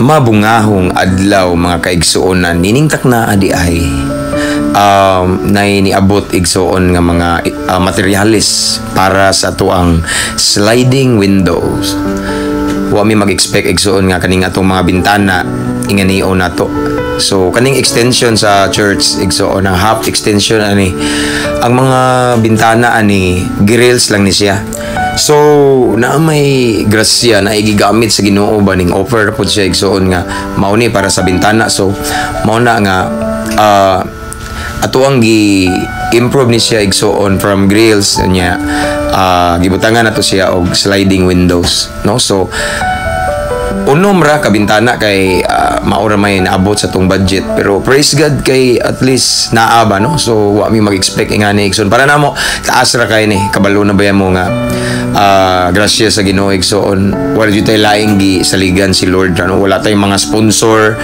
Mabungahong adlaw mga kaigsuonan niningtak na adi ay na niabot igsuon nga mga materialis para sa tuang sliding windows. Wa mi mag-expect igsuon nga kaning atong mga bintana inganiyo nato. So kaning extension sa church igsuon ang half extension ani ang mga bintana ani grills lang ni siya. So na may grasya na igigamit sa Ginoo baning offer pud siya igsuon nga mao ni para sa bintana. So mao na nga ato ang gi-improve ni siya igsuon from grills niya gibutangan nato siya og sliding windows, no? So unom ra ka bintana kay maura may naabot sa tong budget, pero praise God kay at least naa ba, no? So wa mi mag-expect ingani igsoon para namo taas ra kay ni kabalo na ba mo nga grasya sa Ginoo igsoon wala jud tay laing gi saligan si Lord, ano? Wala tay mga sponsor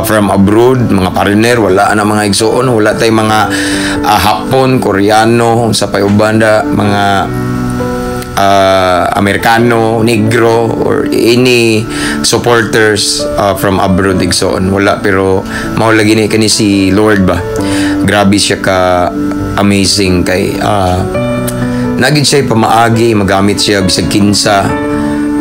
from abroad, mga partner, wala na mga igsoon, wala tay mga Hapon, Koreano, sa payubanda mga Amerikano, Negro or any supporters from abroad igsoon, wala. Pero mao lagi ni kani si Lord ba, grabe siya ka amazing kay nagid siya pamaagi magamit siya bisag kinsa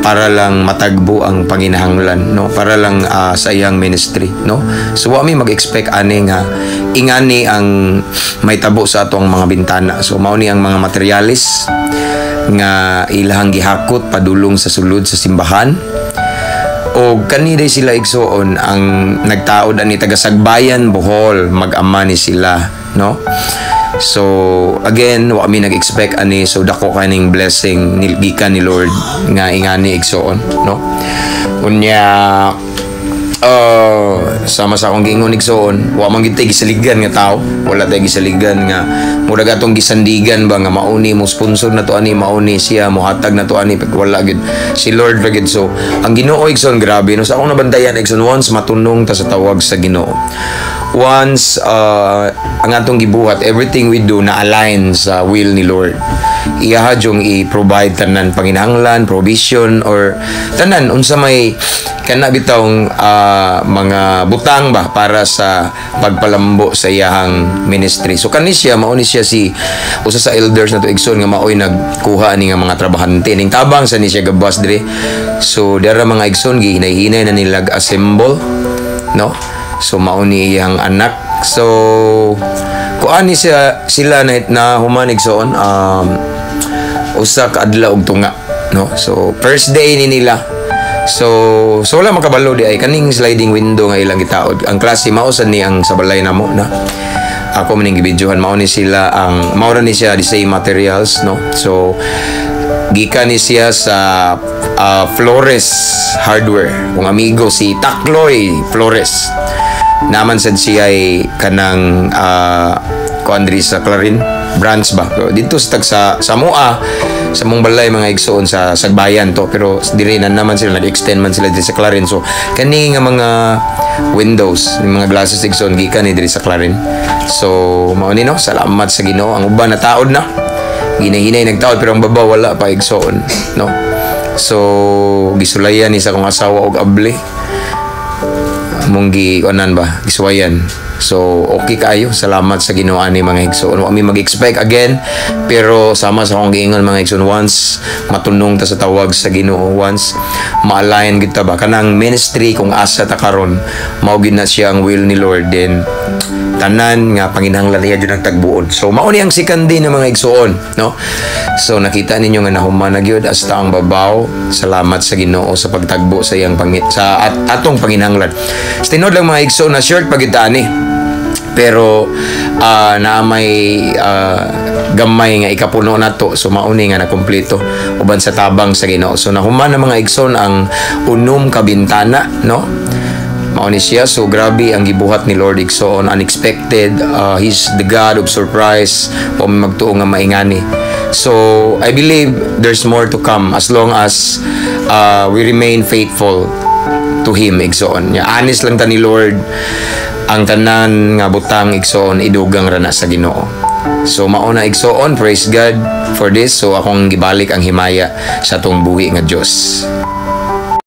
para lang matagbo ang panginahanglan, no? Para lang sa iyang ministry, no? So wa mi mag-expect ani nga ingani ang may tabo sa atong mga bintana. So mao ni ang mga materialis nga ilahang gihakot padulong sa sulod sa simbahan, o kaniday sila igsoon ang nagtaod ani taga Sagbayan, Bohol, mag-ama ni sila, no? So again wa mi nag-expect ani, so dako kaning blessing gikan ni Lord nga ingani igsoon, no? Unya sama sa akong giingon igsoon, wa man gid tay gisaligan nga tao, wala tay gisaligan nga murag atong gisandigan ba nga mauni mo sponsor na to ani, mauni siya mohatag na to ani, wala gid si Lord ra gid. So ang Ginoo igsoon grabe, no? Sa akong nabantayan igsoon, once matunong ta sa tawag sa Ginoo, once ang atong gibuhat, everything we do na align sa will ni Lord, iya jung i-provide tanan panginahanglan, provision or tanan unsa may kana bitawng mga butang ba para sa pagpalambo sa iyahang ministry. So kani siya mao ni siya si usa sa elders na to igsoon nga maoy nagkuha ni nga mga trabahante ning tabang sa ni siya gabas dire. So dara mga igsoon gihinay-hinay na nilag assemble, no? So mao ni iyang anak. So kuan ni siya sila na human igsoon usa ka adlaw og tunga, no? So first day ni nila. So wala makabalo di ay kaning sliding window nga ilang gitaod. Ang klase mao sad ni ang sabalay namo na. Ako maning gibidyohan mao ni sila ang mao ni siya the same materials, no? So gikan ni siya sa Flores Hardware. Kung amigo si Takloy Flores. Naman sad siya ay kanang kuandri sa Clarin branch ba. So, dito sa Samoa sa mong balay mga igsoon sa Sagbayan to, pero dire na naman sila nag-extend man sila diri sa Clarin. So kani nga mga windows, mga glasses igsoon gikan ni diri sa Clarin. So mao ni, no? Salamat sa Ginoo. Ang uban na taod na, ginahinay nagtaod, pero ang baba wala pa igsoon, no? So gisulayan ni sa kong asawa og abli mong gi-onan ba gisuwayan. So okay kayo, salamat sa Ginoo ani mga igsoon. Wa mi mag-expect again, pero sama sa akong giingon mga igsoon, once matunong ta sa tawag sa Ginoo, once ma-align gid ta ba kanang ministry kung asa ta karon, mao gid na siya ang will ni Lord, then tanan nga panginahanglan niya jud ang tagbuon. So mao ni ang second day ng mga igsoon, no? So nakita ninyo nga nahuman na gyud hasta ang babaw. Salamat sa Ginoo sa pagtagbo sa iyang atong panginahanglan. Tinod lang mga igsoon na short pagid ani, pero na may gamay nga ikapuno nato. So mauni nga nakumpleto uban sa tabang sa Ginoo. So nahuman na mga igsoon ang unom ka bintana, no? Mauni siya. So grabe ang gibuhat ni Lord igsoon, unexpected. He's the God of surprise. O magtuo nga maingani. So I believe there's more to come as long as we remain faithful to Him igsoon. Honest lang ta ni Lord, ang tanan nga butang igsoon idugang ra na sa Ginoo. So mauna igsoon, praise God for this. So akong gibalik ang himaya sa atong buhi nga Dios.